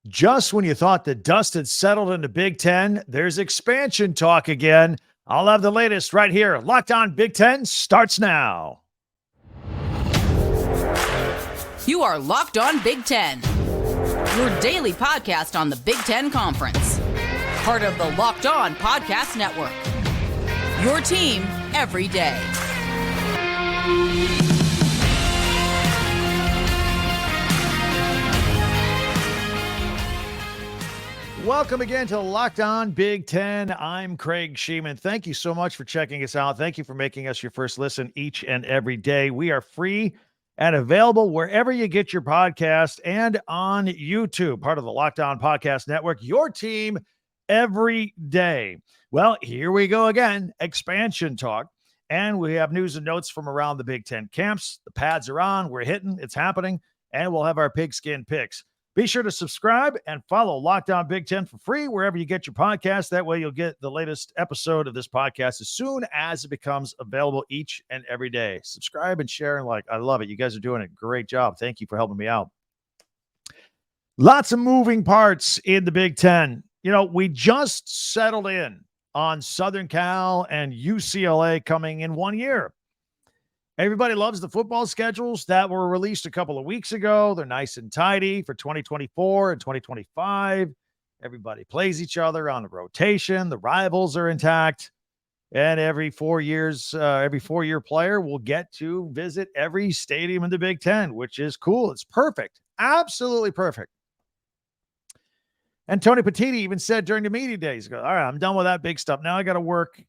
Just when you thought the dust had settled in the Big Ten, there's expansion talk again. I'll have the latest right here. Locked On Big Ten starts now. You are Locked On Big Ten, your daily podcast on the Big Ten Conference. Part of the Locked On Podcast Network. Your team every day. Welcome again to Locked On Big Ten. I'm Craig Sheeman. Thank you so much for checking us out. Thank you for making us your first listen each and every day. We are free and available wherever you get your podcast and on YouTube, part of the Locked On Podcast Network, your team every day. Well, here we go again, expansion talk. And we have news and notes from around the Big Ten camps. The pads are on, we're hitting, it's happening, and we'll have our pigskin picks. Be sure to subscribe and follow Locked On Big Ten for free wherever you get your podcast. That way you'll get the latest episode of this podcast as soon as it becomes available each and every day. Subscribe and share and like. I love it. You guys are doing a great job. Thank you for helping me out. Lots of moving parts in the Big Ten. You know, we just settled in on Southern Cal and UCLA coming in 1 year. Everybody loves the football schedules that were released a couple of weeks ago. They're nice and tidy for 2024 and 2025. Everybody plays each other on a rotation. The rivals are intact. And every 4 years, every 4-year player will get to visit every stadium in the Big Ten, which is cool. It's perfect. Absolutely perfect. And Tony Petitti even said during the media days, he goes, all right, I'm done with that big stuff. Now I got to work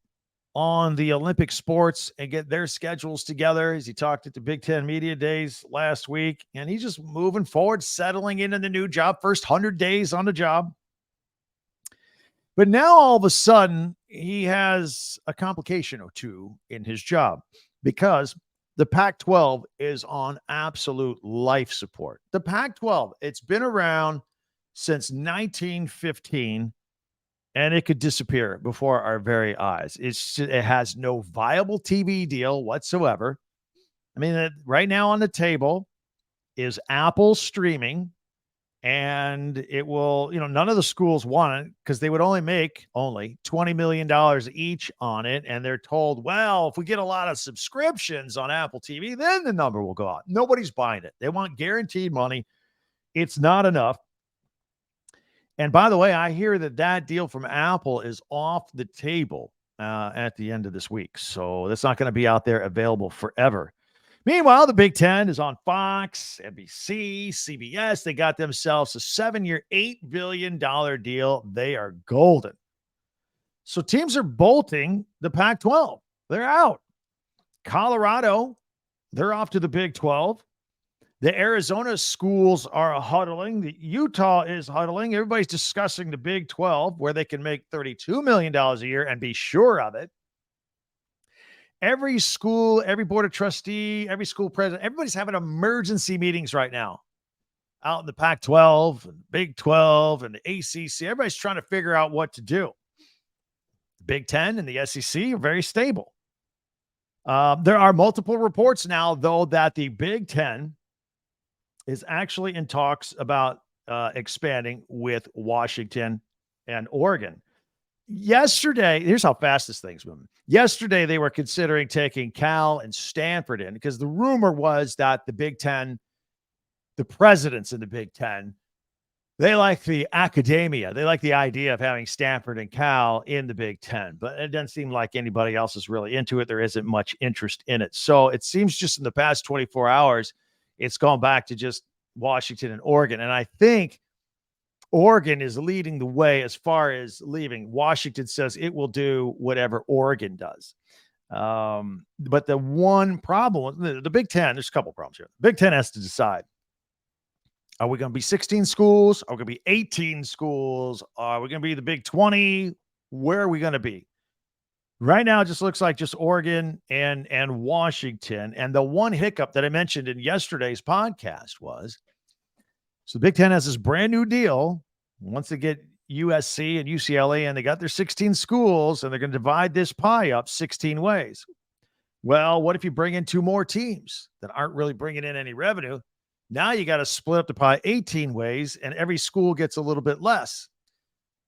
on the Olympic sports and get their schedules together, as he talked at the Big Ten Media Days last week. And he's just moving forward, settling in the new job, first 100 days on the job. But now all of a sudden, he has a complication or two in his job because the Pac-12 is on absolute life support. The Pac-12, it's been around since 1915. And it could disappear before our very eyes. It has no viable TV deal whatsoever. I mean, right now on the table is Apple streaming, and it will, none of the schools want it because they would only make $20 million each on it. And they're told, well, if we get a lot of subscriptions on Apple TV, then the number will go up. Nobody's buying it. They want guaranteed money. It's not enough. And by the way, I hear that deal from Apple is off the table at the end of this week. So that's not going to be out there available forever. Meanwhile, the Big Ten is on Fox, NBC, CBS. They got themselves a 7-year, $8 billion deal. They are golden. So teams are bolting the Pac-12. They're out. Colorado, they're off to the Big 12. The Arizona schools are huddling. The Utah is huddling. Everybody's discussing the Big 12, where they can make $32 million a year and be sure of it. Every school, every board of trustee, every school president, everybody's having emergency meetings right now out in the Pac-12 and Big 12 and the ACC. Everybody's trying to figure out what to do. The Big 10 and the SEC are very stable. There are multiple reports now, though, that the Big 10 is actually in talks about expanding with Washington and Oregon. Yesterday, here's how fast this thing's moving. Yesterday, they were considering taking Cal and Stanford in because the rumor was that the Big Ten, the presidents in the Big Ten, they like the academia. They like the idea of having Stanford and Cal in the Big Ten, but it doesn't seem like anybody else is really into it. There isn't much interest in it. So it seems just in the past 24 hours, it's gone back to just Washington and Oregon. And I think Oregon is leading the way as far as leaving. Washington says it will do whatever Oregon does. But the one problem with the Big Ten, there's a couple problems here. The Big Ten has to decide. Are we going to be 16 schools? Are we going to be 18 schools? Are we going to be the Big 20? Where are we going to be? Right now, it just looks like just Oregon and Washington. And the one hiccup that I mentioned in yesterday's podcast was, so the Big Ten has this brand new deal. Once they get USC and UCLA and they got their 16 schools and they're going to divide this pie up 16 ways. Well, what if you bring in 2 more teams that aren't really bringing in any revenue? Now you got to split up the pie 18 ways, and every school gets a little bit less.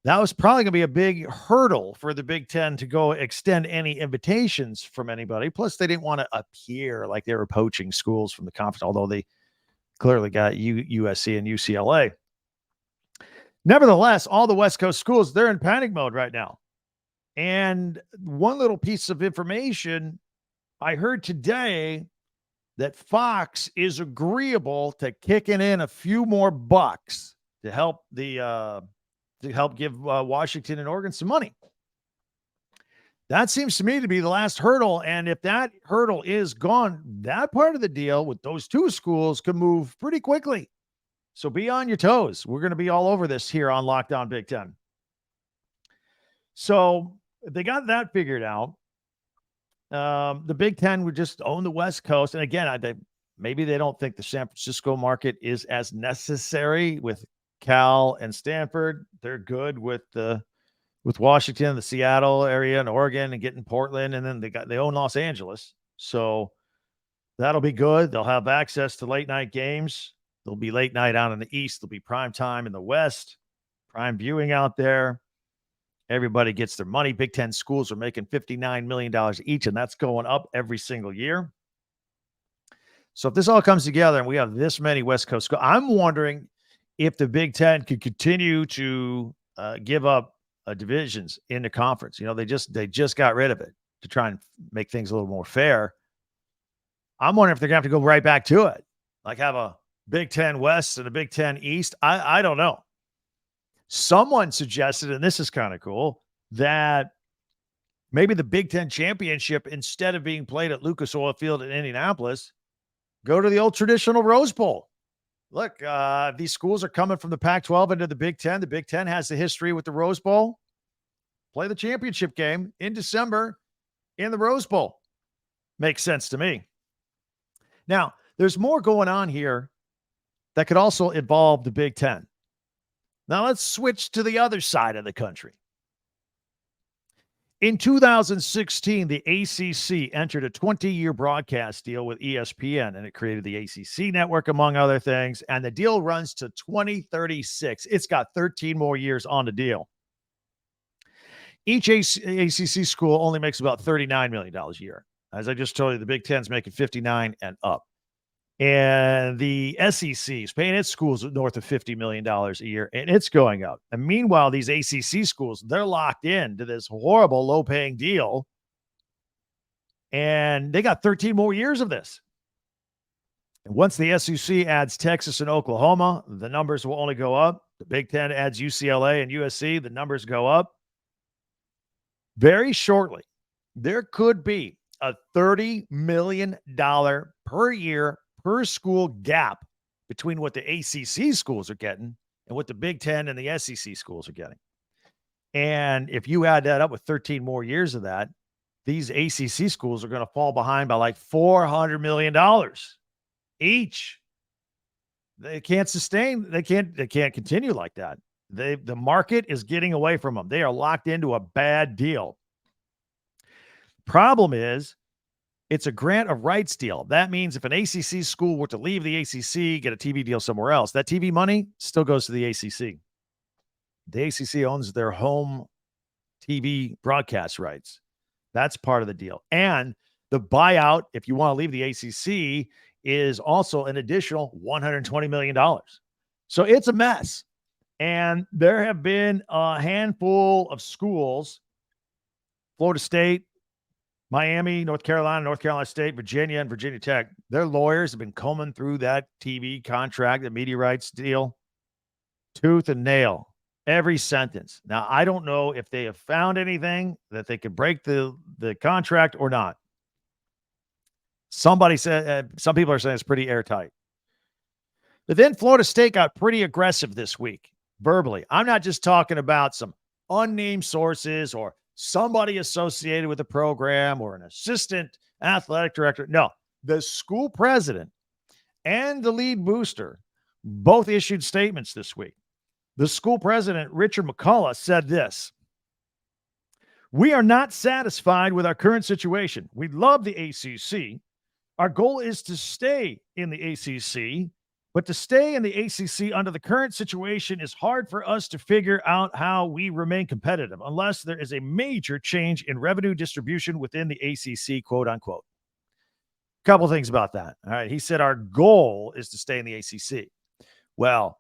That was probably going to be a big hurdle for the Big Ten to go extend any invitations from anybody. Plus, they didn't want to appear like they were poaching schools from the conference, although they clearly got USC and UCLA. Nevertheless, all the West Coast schools, they're in panic mode right now. And one little piece of information I heard today that Fox is agreeable to kicking in a few more bucks to help give Washington and Oregon some money. That seems to me to be the last hurdle. And if that hurdle is gone, that part of the deal with those two schools could move pretty quickly. So be on your toes. We're going to be all over this here on Locked On Big Ten. So they got that figured out. The Big Ten would just own the West Coast. And again, maybe they don't think the San Francisco market is as necessary with Cal and Stanford. They're good with Washington, the Seattle area, and Oregon, and getting Portland, and then they own Los Angeles. So that'll be good. They'll have access to late night games. There'll be late night out in the East. There'll be prime time in the West, prime viewing out there. Everybody gets their money. Big Ten schools are making $59 million each, and that's going up every single year. So if this all comes together and we have this many West Coast schools, I'm wondering if the Big Ten could continue to give up divisions in the conference. They just got rid of it to try and make things a little more fair. I'm wondering if they're going to have to go right back to it, like have a Big Ten West and a Big Ten East. I don't know. Someone suggested, and this is kind of cool, that maybe the Big Ten championship, instead of being played at Lucas Oil Field in Indianapolis, go to the old traditional Rose Bowl. Look, these schools are coming from the Pac-12 into the Big Ten. The Big Ten has the history with the Rose Bowl. Play the championship game in December in the Rose Bowl. Makes sense to me. Now, there's more going on here that could also involve the Big Ten. Now, let's switch to the other side of the country. In 2016, the ACC entered a 20-year broadcast deal with ESPN, and it created the ACC network, among other things, and the deal runs to 2036. It's got 13 more years on the deal. Each ACC school only makes about $39 million a year. As I just told you, the Big Ten's making 59 and up. And the SEC is paying its schools north of $50 million a year, and it's going up. And meanwhile, these ACC schools, they're locked into this horrible low-paying deal, and they got 13 more years of this. And once the SEC adds Texas and Oklahoma, the numbers will only go up. The Big Ten adds UCLA and USC, the numbers go up. Very shortly, there could be a $30 million per year per school gap between what the ACC schools are getting and what the Big Ten and the SEC schools are getting. And if you add that up with 13 more years of that, these ACC schools are going to fall behind by like $400 million each. They can't sustain. They can't continue like that. The market is getting away from them. They are locked into a bad deal. Problem is, it's a grant of rights deal. That means if an ACC school were to leave the ACC, get a TV deal somewhere else, that TV money still goes to the ACC. The ACC owns their home TV broadcast rights. That's part of the deal. And the buyout, if you want to leave the ACC, is also an additional $120 million. So it's a mess. And there have been a handful of schools, Florida State, Miami, North Carolina State, Virginia, and Virginia Tech. Their lawyers have been combing through that TV contract, the media rights deal, tooth and nail, every sentence. Now, I don't know if they have found anything that they could break the contract or not. Somebody said, some people are saying it's pretty airtight. But then Florida State got pretty aggressive this week, verbally. I'm not just talking about some unnamed sources or somebody associated with the program or an assistant athletic director. No, the school president and the lead booster both issued statements this week. The school president, Richard McCullough, said this: "We are not satisfied with our current situation. We love the ACC. Our goal is to stay in the ACC But to stay in the ACC under the current situation is hard for us to figure out how we remain competitive unless there is a major change in revenue distribution within the ACC, quote unquote. Couple things about that. All right. He said our goal is to stay in the ACC. Well,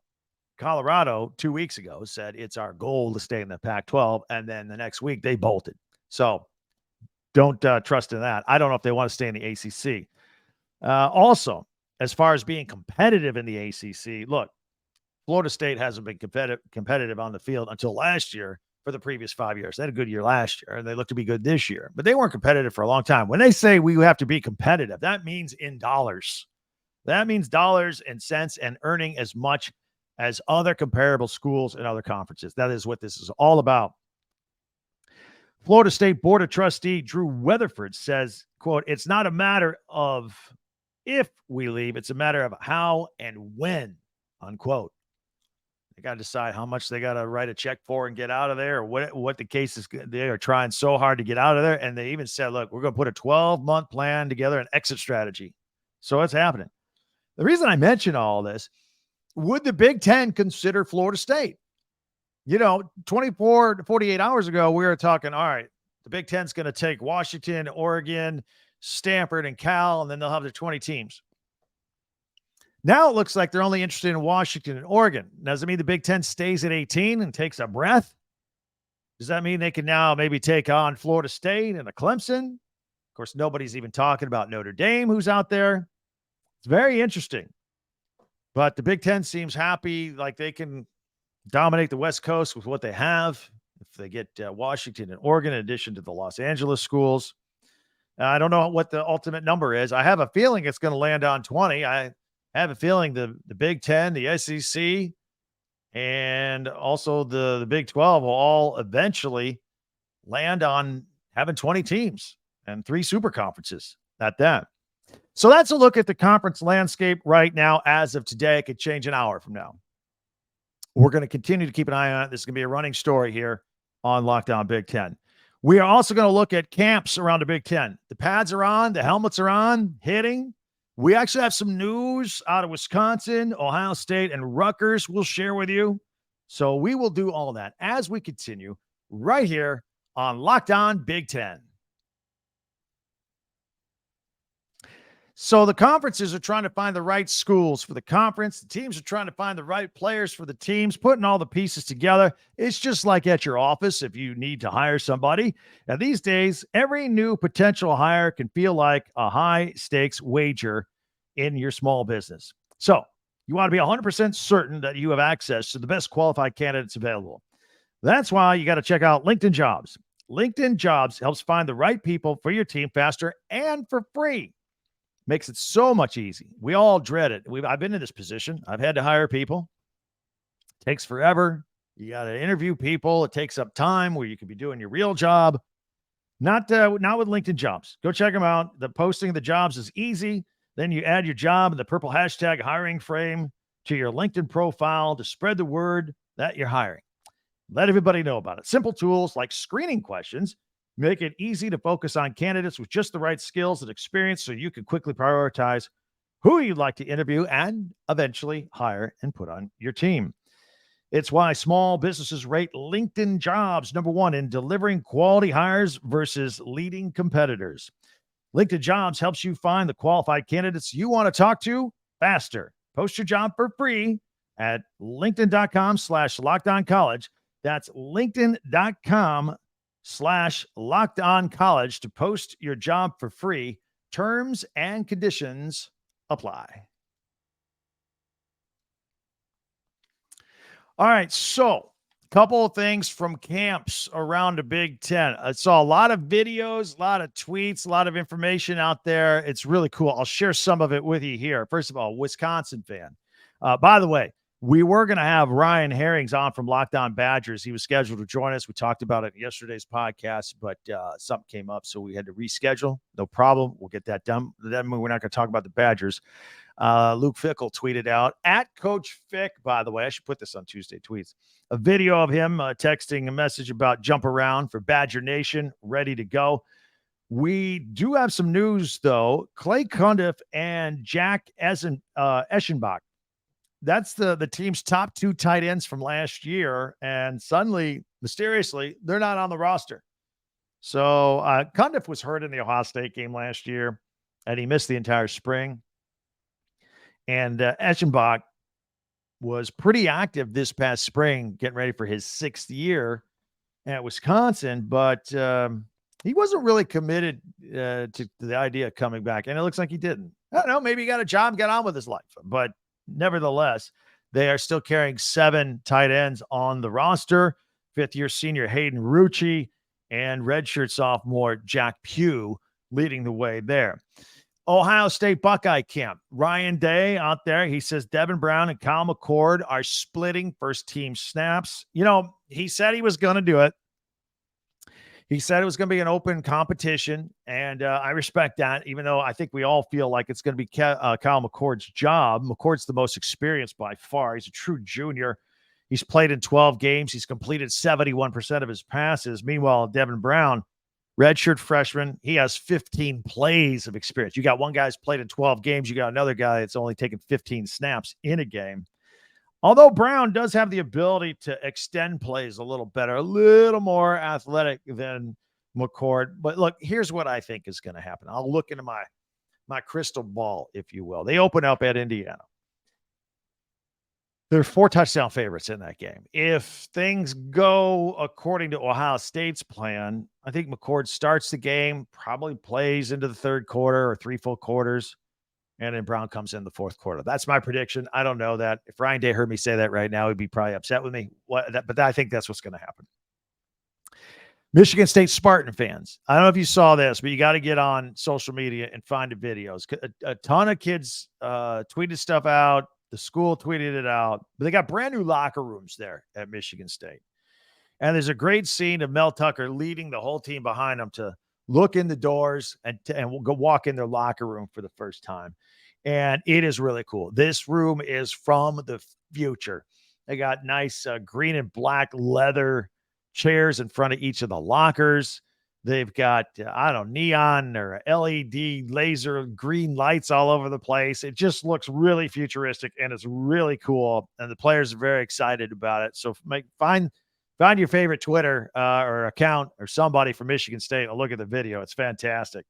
Colorado 2 weeks ago said it's our goal to stay in the Pac-12, and then the next week they bolted. So don't trust in that. I don't know if they want to stay in the ACC. Also, as far as being competitive in the ACC, look, Florida State hasn't been competitive on the field until last year for the previous 5 years. They had a good year last year, and they look to be good this year. But they weren't competitive for a long time. When they say we have to be competitive, that means in dollars. That means dollars and cents and earning as much as other comparable schools and other conferences. That is what this is all about. Florida State Board of Trustee Drew Weatherford says, quote, it's not a matter of if we leave, it's a matter of how and when, unquote. They got to decide how much they got to write a check for and get out of there, or what the case is. They are trying so hard to get out of there. And they even said, look, we're going to put a 12-month plan together, an exit strategy. So it's happening. The reason I mention all this, would the Big Ten consider Florida State? 24 to 48 hours ago, we were talking, all right, the Big Ten's going to take Washington, Oregon, Stanford, and Cal, and then they'll have their 20 teams. Now it looks like they're only interested in Washington and Oregon. Does it mean the Big Ten stays at 18 and takes a breath? Does that mean they can now maybe take on Florida State and a Clemson? Of course, nobody's even talking about Notre Dame, who's out there. It's very interesting. But the Big Ten seems happy, like they can dominate the West Coast with what they have. If they get Washington and Oregon in addition to the Los Angeles schools. I don't know what the ultimate number is. I have a feeling it's going to land on 20. I have a feeling the Big Ten, the SEC, and also the Big 12 will all eventually land on having 20 teams and 3 super conferences at that. So that's a look at the conference landscape right now as of today. It could change an hour from now. We're going to continue to keep an eye on it. This is going to be a running story here on Lockdown Big Ten. We are also going to look at camps around the Big Ten. The pads are on, the helmets are on, hitting. We actually have some news out of Wisconsin, Ohio State, and Rutgers we'll share with you. So we will do all of that as we continue right here on Locked On Big Ten. So the conferences are trying to find the right schools for the conference. The teams are trying to find the right players for the teams, putting all the pieces together. It's just like at your office if you need to hire somebody. Now, these days, every new potential hire can feel like a high-stakes wager in your small business. So you want to be 100% certain that you have access to the best qualified candidates available. That's why you got to check out LinkedIn Jobs. LinkedIn Jobs helps find the right people for your team faster and for free. Makes it so much easy. We all dread it. I've been in this position. I've had to hire people. It takes forever. You got to interview people. It takes up time where you could be doing your real job. Not with LinkedIn Jobs. Go check them out. The posting of the jobs is easy. Then you add your job and the purple hashtag hiring frame to your LinkedIn profile to spread the word that you're hiring. Let everybody know about it. Simple tools like screening questions make it easy to focus on candidates with just the right skills and experience so you can quickly prioritize who you'd like to interview and eventually hire and put on your team. It's why small businesses rate LinkedIn Jobs #1 in delivering quality hires versus leading competitors. LinkedIn Jobs helps you find the qualified candidates you want to talk to faster. Post your job for free at linkedin.com/lockedoncollege. That's linkedin.com/lockedoncollege to post your job for free. Terms and conditions apply. All right, so a couple of things from camps around the Big Ten. I saw a lot of videos, a lot of tweets, a lot of information out there. It's really cool. I'll share some of it with you here. First of all, Wisconsin fan. By the way, we were going to have Ryan Herrings on from Locked On Badgers. He was scheduled to join us. We talked about it in yesterday's podcast, but something came up, so we had to reschedule. No problem. We'll get that done. That means we're not going to talk about the Badgers. Luke Fickell tweeted out, at Coach Fick, by the way, I should put this on Tuesday tweets, a video of him texting a message about jump around for Badger Nation, ready to go. We do have some news, though. Clay Cundiff and Jack Eschenbach that's the team's top 2 tight ends from last year. And suddenly, mysteriously, they're not on the roster. So Cundiff was hurt in the Ohio State game last year, and he missed the entire spring. And Eschenbach was pretty active this past spring, getting ready for his 6th year at Wisconsin, but he wasn't really committed to the idea of coming back, and it looks like he didn't. I don't know, maybe he got a job, got on with his life, but nevertheless, they are still carrying 7 tight ends on the roster. 5th-year senior Hayden Rucci and redshirt sophomore Jack Pugh leading the way there. Ohio State Buckeye camp. Ryan Day out there. He says Devin Brown and Kyle McCord are splitting first team snaps. You know, he said he was going to do it. He said it was going to be an open competition, and I respect that, even though I think we all feel like it's going to be Kyle McCord's job. McCord's the most experienced by far. He's a true junior. He's played in 12 games. He's completed 71% of his passes. Meanwhile, Devin Brown, redshirt freshman, he has 15 plays of experience. You got one guy who's played in 12 games. You got another guy that's only taken 15 snaps in a game. Although Brown does have the ability to extend plays a little better, a little more athletic than McCord. But look, here's what I think is going to happen. I'll look into my crystal ball, if you will. They open up at Indiana. There are 4 touchdown favorites in that game. If things go according to Ohio State's plan, I think McCord starts the game, probably plays into the 3rd quarter or 3 full quarters, and then Brown comes in the 4th quarter. That's my prediction. I don't know that. If Ryan Day heard me say that right now, he'd be probably upset with me. But I think that's what's going to happen. Michigan State Spartan fans. I don't know if you saw this, but you got to get on social media and find the videos. A ton of kids tweeted stuff out. The school tweeted it out. But they got brand new locker rooms there at Michigan State. And there's a great scene of Mel Tucker leading the whole team behind him to look in the doors and we'll go walk in their locker room for the first time. And it is really cool. This room is from the future. They got nice green and black leather chairs in front of each of the lockers. They've got, neon or LED laser green lights all over the place. It just looks really futuristic and it's really cool. And the players are very excited about it. So find your favorite Twitter or account or somebody from Michigan State and look at the video. It's fantastic.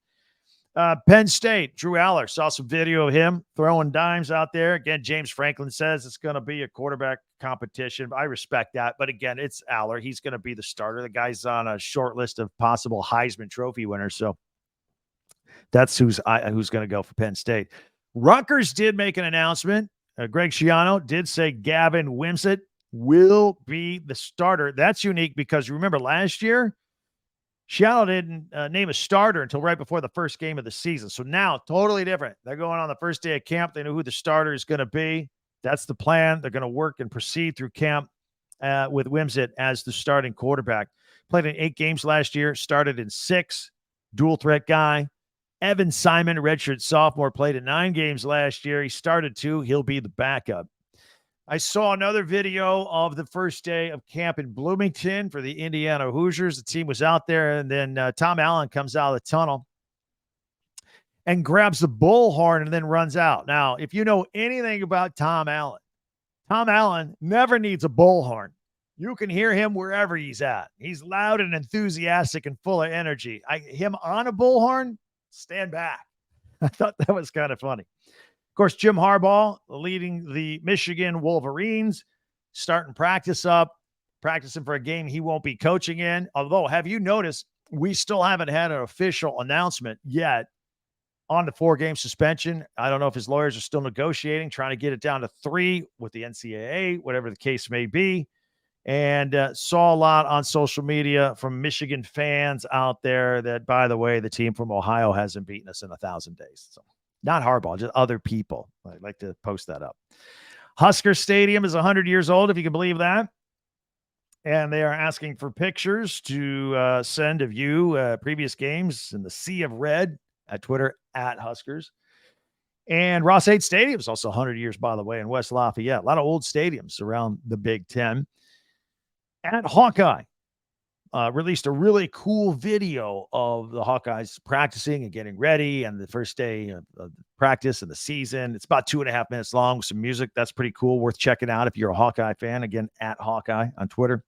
Penn State, Drew Aller, saw some video of him throwing dimes out there. Again, James Franklin says it's going to be a quarterback competition. I respect that. But again, it's Aller. He's going to be the starter. The guy's on a short list of possible Heisman Trophy winners. So that's who's going to go for Penn State. Rutgers did make an announcement. Greg Schiano did say Gavin Wimsatt will be the starter. That's unique because remember last year, Schiano didn't name a starter until right before the first game of the season. So now, totally different. They're going on the first day of camp. They know who the starter is going to be. That's the plan. They're going to work and proceed through camp with Wimsatt as the starting quarterback. Played in 8 games last year, started in 6. Dual threat guy. Evan Simon, redshirt sophomore, played in 9 games last year. He started 2. He'll be the backup. I saw another video of the first day of camp in Bloomington for the Indiana Hoosiers. The team was out there, and then Tom Allen comes out of the tunnel and grabs the bullhorn and then runs out. Now, if you know anything about Tom Allen never needs a bullhorn. You can hear him wherever he's at. He's loud and enthusiastic and full of energy. Him on a bullhorn, stand back. I thought that was kind of funny. Of course, Jim Harbaugh leading the Michigan Wolverines, starting practice up, practicing for a game he won't be coaching in. Although, have you noticed, we still haven't had an official announcement yet on the 4-game suspension. I don't know if his lawyers are still negotiating, trying to get it down to 3 with the NCAA, whatever the case may be. And saw a lot on social media from Michigan fans out there that, by the way, the team from Ohio hasn't beaten us in 1,000 days. So not Harbaugh, just other people. I'd like to post that up. Husker Stadium is 100 years old, if you can believe that. And they are asking for pictures to send of you previous games in the sea of red at Twitter @Huskers. And Ross 8 Stadium is also 100 years, by the way, in West Lafayette. A lot of old stadiums around the Big Ten. At Hawkeye, released a really cool video of the Hawkeyes practicing and getting ready and the first day of practice and the season. It's about 2.5 minutes long with some music. That's pretty cool. Worth checking out if you're a Hawkeye fan. Again, at Hawkeye on Twitter.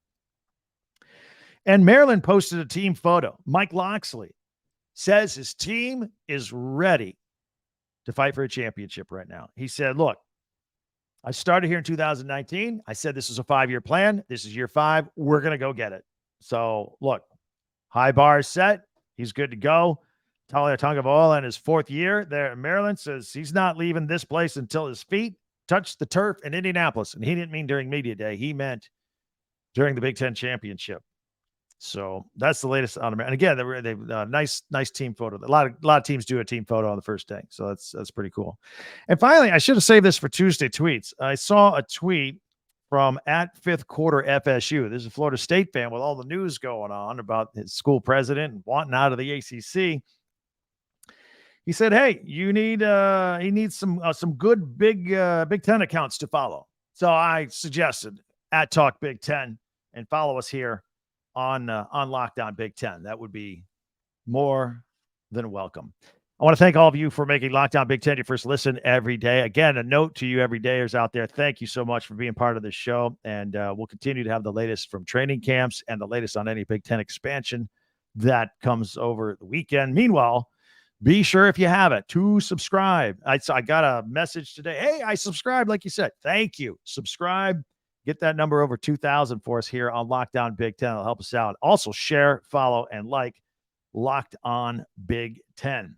And Maryland posted a team photo. Mike Loxley says his team is ready to fight for a championship right now. He said, look, I started here in 2019. I said this is a 5-year plan. This is year 5. We're going to go get it. So, look, high bar is set. He's good to go. Talia Tagovailoa in his 4th year there in Maryland says he's not leaving this place until his feet touch the turf in Indianapolis. And he didn't mean during media day. He meant during the Big Ten championship. So that's the latest on them. And again, they nice team photo. A lot of teams do a team photo on the first day. So that's pretty cool. And finally, I should have saved this for Tuesday tweets. I saw a tweet from at 5th Quarter FSU. This is a Florida State fan with all the news going on about his school president and wanting out of the ACC. He said, hey, he needs some good Big Ten accounts to follow. So I suggested at Talk Big Ten and follow us here on Locked On Big Ten. That would be more than welcome. I want to thank all of you for making Locked On Big Ten your first listen every day. Again, a note to you everydayers out there. Thank you so much for being part of this show. And we'll continue to have the latest from training camps and the latest on any Big Ten expansion that comes over the weekend. Meanwhile, be sure if you have it to subscribe. I got a message today. Hey, I subscribed, like you said. Thank you. Subscribe. Get that number over 2,000 for us here on Locked On Big Ten. It'll help us out. Also, share, follow, and like Locked On Big Ten.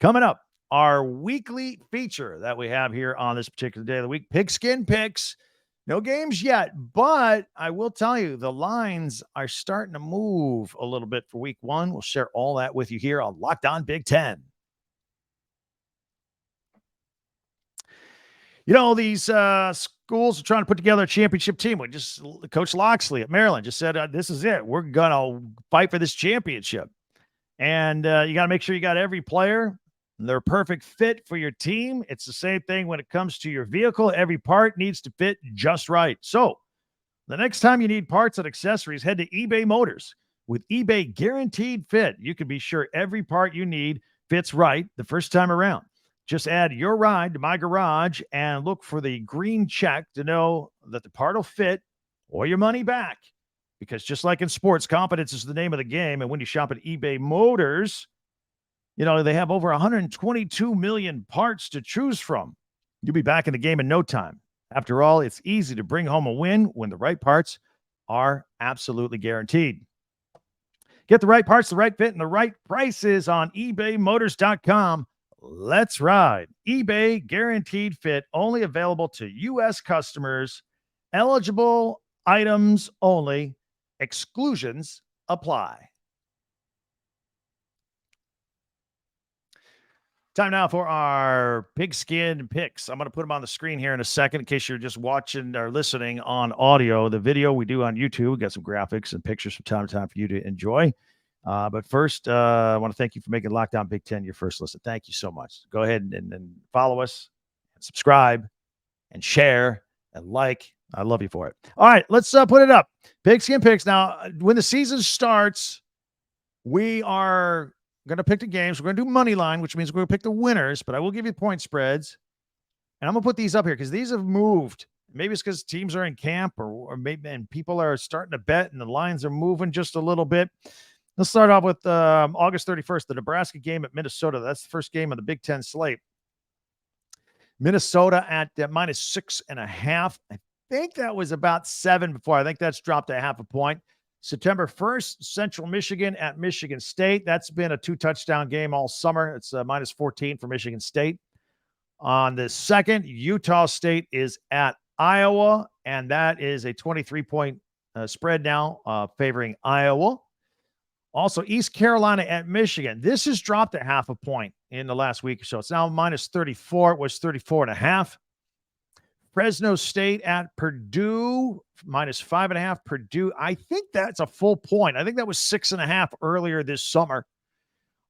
Coming up, our weekly feature that we have here on this particular day of the week, Pigskin Picks. No games yet, but I will tell you the lines are starting to move a little bit for week 1. We'll share all that with you here on Locked On Big Ten. You know, these schools are trying to put together a championship team. Coach Loxley at Maryland just said, this is it. We're going to fight for this championship. And you got to make sure you got every player. They're a perfect fit for your team. It's the same thing when it comes to your vehicle. Every part needs to fit just right. So the next time you need parts and accessories, head to eBay Motors. With eBay Guaranteed Fit, you can be sure every part you need fits right the first time around. Just add your ride to my garage and look for the green check to know that the part will fit or your money back. Because just like in sports, confidence is the name of the game. And when you shop at eBay Motors, you know, they have over 122 million parts to choose from. You'll be back in the game in no time. After all, it's easy to bring home a win when the right parts are absolutely guaranteed. Get the right parts, the right fit, and the right prices on ebaymotors.com. Let's ride. eBay Guaranteed Fit, only available to U.S. customers. Eligible items only. Exclusions apply. Time now for our Pigskin Picks. I'm going to put them on the screen here in a second in case you're just watching or listening on audio. The video we do on YouTube, we got some graphics and pictures from time to time for you to enjoy. But first, I want to thank you for making Locked On Big Ten your first listen. Thank you so much. Go ahead and follow us, and subscribe, and share, and like. I love you for it. All right, let's put it up. Pigskin Picks. Now, when the season starts, we are going to pick the games. We're going to do money line, which means we're going to pick the winners, but I will give you point spreads. And I'm going to put these up here because these have moved. Maybe it's because teams are in camp or maybe and people are starting to bet and the lines are moving just a little bit. Let's start off with August 31st, the Nebraska game at Minnesota. That's the first game of the Big Ten slate. Minnesota at minus 6.5. I think that was about 7 before. I think that's dropped to 0.5 point. September 1st, Central Michigan at Michigan State. That's been a 2-touchdown game all summer. It's minus 14 for Michigan State. On the 2nd, Utah State is at Iowa, and that is a 23-point spread now favoring Iowa. Also, East Carolina at Michigan. This has dropped at 0.5 point in the last week or so. It's now minus 34. It was 34.5. Fresno State at Purdue, minus 5.5. Purdue, I think that's a full point. I think that was 6.5 earlier this summer.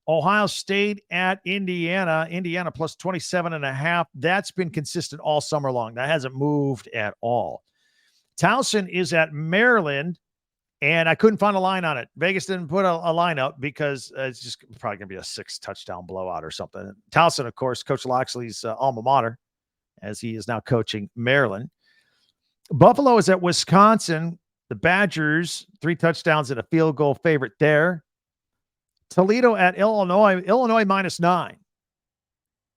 Ohio State at Indiana. Indiana plus 27.5. That's been consistent all summer long. That hasn't moved at all. Towson is at Maryland. And I couldn't find a line on it. Vegas didn't put a line up because it's just probably going to be a 6-touchdown blowout or something. Towson, of course, Coach Loxley's alma mater, as he is now coaching Maryland. Buffalo is at Wisconsin. The Badgers, 3 touchdowns and a field goal favorite there. Toledo at Illinois. Illinois -9.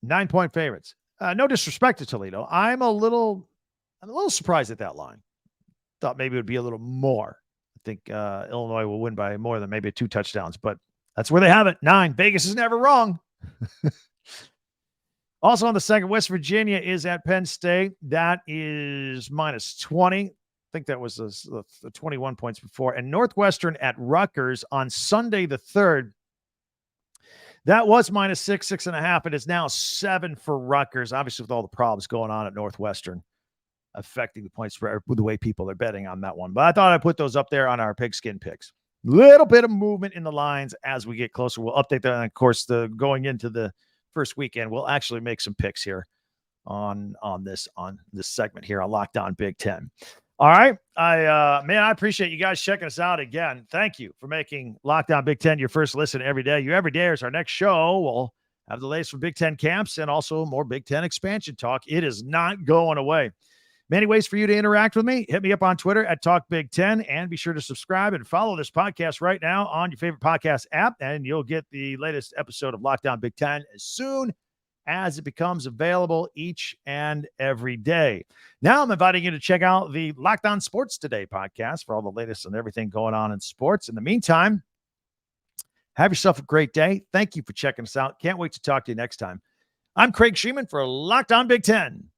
9-point favorites. No disrespect to Toledo. I'm a little surprised at that line. Thought maybe it would be a little more. I think Illinois will win by more than maybe 2 touchdowns, but that's where they have it. 9. Vegas is never wrong. Also on the second, West Virginia is at Penn State. That is -20. I think that was the 21 points before. And Northwestern at Rutgers on Sunday the 3rd. That was -6, 6.5. It is now 7 for Rutgers. Obviously, with all the problems going on at Northwestern, affecting the points spread with the way people are betting on that one. But I thought I'd put those up there on our pigskin picks. Little bit of movement in the lines as we get closer. We'll update that. And of course, going into the first weekend, we'll actually make some picks here on this segment here on Locked On Big Ten. All right. I appreciate you guys checking us out again. Thank you for making Locked On Big Ten your first listen every day. You every day is our next show. We'll have the latest from Big Ten camps and also more Big Ten expansion talk. It is not going away. Many ways for you to interact with me. Hit me up on Twitter at Talk Big Ten, and be sure to subscribe and follow this podcast right now on your favorite podcast app, and you'll get the latest episode of Locked On Big Ten as soon as it becomes available each and every day. Now I'm inviting you to check out the Locked On Sports Today podcast for all the latest and everything going on in sports. In the meantime, have yourself a great day. Thank you for checking us out. Can't wait to talk to you next time. I'm Craig Sheeman for Locked On Big Ten.